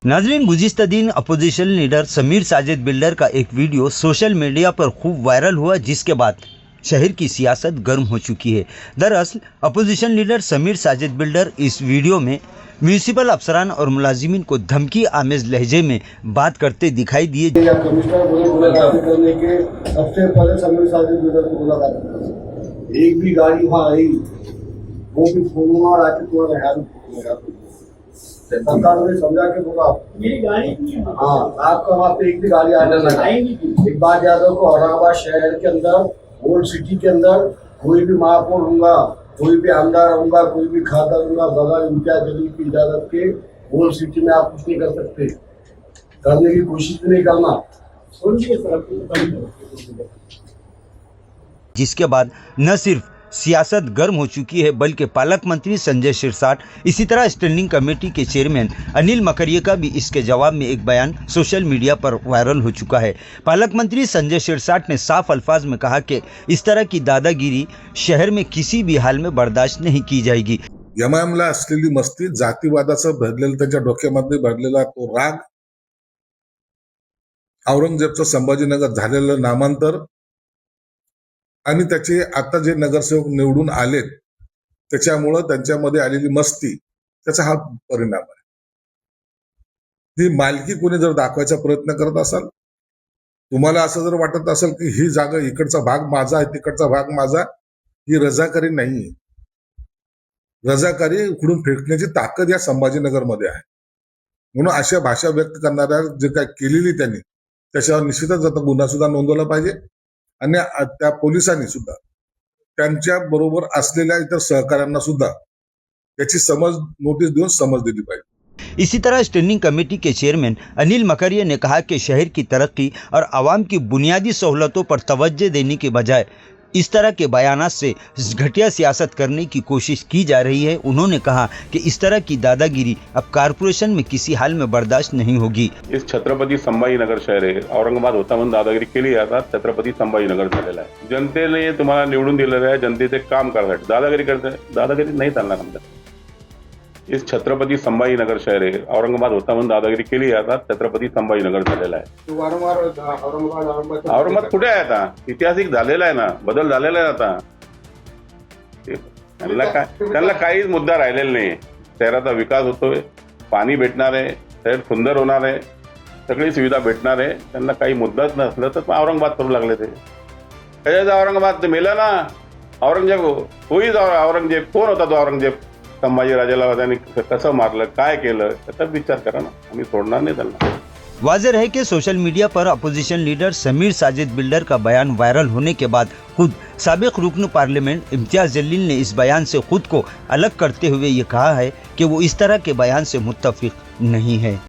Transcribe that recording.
नाजरीन, गुज़िश्ता दिन opposition leader Sameer Sajid builder का एक वीडियो सोशल मीडिया पर खूब वायरल हुआ, जिसके बाद शहर की सियासत गर्म हो चुकी है। दरअसल opposition leader Sameer Sajid builder इस वीडियो में म्यूनिसिपल अफसरान और मुलाजिमीन को धमकी आमेज लहजे में बात करते दिखाई दिए। कमिश्नर मुलाकात करने के सबसे पहले समीर साजिद बिल्डर को मुलाकात करना, एक भी गाड़ी वहाँ आई वो भी फोन और आके पूरा हैंड सरकार ने समझा के बोला मेरी गाड़ी हाँ आपका वहाँ पे एक भी गाड़ी आने लगा। एक बात याद रखो, औरंगाबाद शहर के अंदर ओल्ड सिटी के अंदर कोई भी महापौर होगा, कोई भी आमदार होगा, कोई भी खाता होगा बगैर इम्तियाज जलील की इजाजत के ओल्ड सिटी में आप कुछ नहीं कर सकते, करने की कोशिश भी नहीं करना। जिसके बाद न सिर्फ सियासत गर्म हो चुकी है, बल्कि पालक मंत्री संजय सिरसाट, इसी तरह स्टैंडिंग कमेटी के चेयरमैन अनिल मकरिया का भी इसके जवाब में एक बयान सोशल मीडिया पर वायरल हो चुका है। पालक मंत्री संजय सिरसाट ने साफ अल्फाज में कहा कि इस तरह की दादागिरी शहर में किसी भी हाल में बर्दाश्त नहीं की जाएगी। एमआयएमला असलेली मस्ती, जातीवादाचं भरलेलं त्यांच्या डोक्यामध्ये भरलेला तो राग, औरंगजेबचं संभाजीनगर झालेलं नामांतर आणि त्याचे आता जे नगरसेवक निवडून आलेत त्याच्यामुळं त्यांच्यामध्ये आलेली मस्ती, त्याचा हा परिणाम आहे। ही मालकी कोणी जर दाखवायचा प्रयत्न करत असाल, तुम्हाला असं जर वाटत असेल की ही जागा इकडचा भाग माझा आहे तिकडचा भाग माझा, ही रजाकारी नाहीये। रजाकारी उकडून फेकण्याची ताकद या संभाजीनगरमध्ये आहे। म्हणून अशा भाषा व्यक्त करणाऱ्या जे काय केलेली त्यांनी त्याच्यावर निश्चितच आता गुन्हा सुद्धा नोंदवला पाहिजे आणि त्या पोलिसांनी सुद्धा त्यांच्या बरोबर असलेल्या इतर सहकाऱ्यांना सुद्धा याची समज नोटीस देऊन समज दिली पाहिजे। इसी तरह स्टैंडिंग कमेटी के चेयरमैन अनिल मकरिया ने कहा कि शहर की तरक्की और आवाम की बुनियादी सहूलतों पर तवज्जो देने के बजाय इस तरह के बयानात से घटिया सियासत करने की कोशिश की जा रही है। उन्होंने कहा कि इस तरह की दादागिरी अब कारपोरेशन में किसी हाल में बर्दाश्त नहीं होगी। इस छत्रपती संभाजीनगर शहर आहे, औरंगाबाद होता म्हणून दादागिरी केली आता छत्रपती संभाजीनगर झालेला आहे। जनतेने तुम्हाला निवडून दिलेलं आहे, जनतेचे काम करण्यासाठी दादागिरी करते, दादागिरी नाही चालणार आमच्या। इस छत्रपती संभाजीनगर शहर आहे, औरंगाबाद होता म्हणून दादागिरी केली आता छत्रपती संभाजीनगर झालेला आहे। औरंगाबाद कुठे आहे आता? ऐतिहासिक झालेला आहे ना, बदल झालेला आहे आता। त्यांना काहीच मुद्दा राहिलेला नाही। शहराचा विकास होतोय, पाणी भेटणार आहे, शहर सुंदर होणार आहे, सगळी सुविधा भेटणार आहे। त्यांना काही मुद्दाच नसलं तर औरंगाबाद करू लागले ते। कशाचा औरंगाबाद? ते मेला ना औरंगजेब। होईच औरंगजेब कोण होता तो औरंगजेब? संभाजी राजाला त्यांनी कसं मारलं, काय केलं, त्याचा विचार करा ना, आम्ही सोडणार नाही त्यांना। वाज़ेह है कि सोशल मीडिया पर opposition leader Sameer Sajid builder का बयान वायरल होने के बाद खुद साबिक रुकन पार्लियामेंट इम्तियाज जलील ने इस बयान से खुद को अलग करते हुए ये कहा है कि वो इस तरह के बयान से मुत्तफिक नहीं है।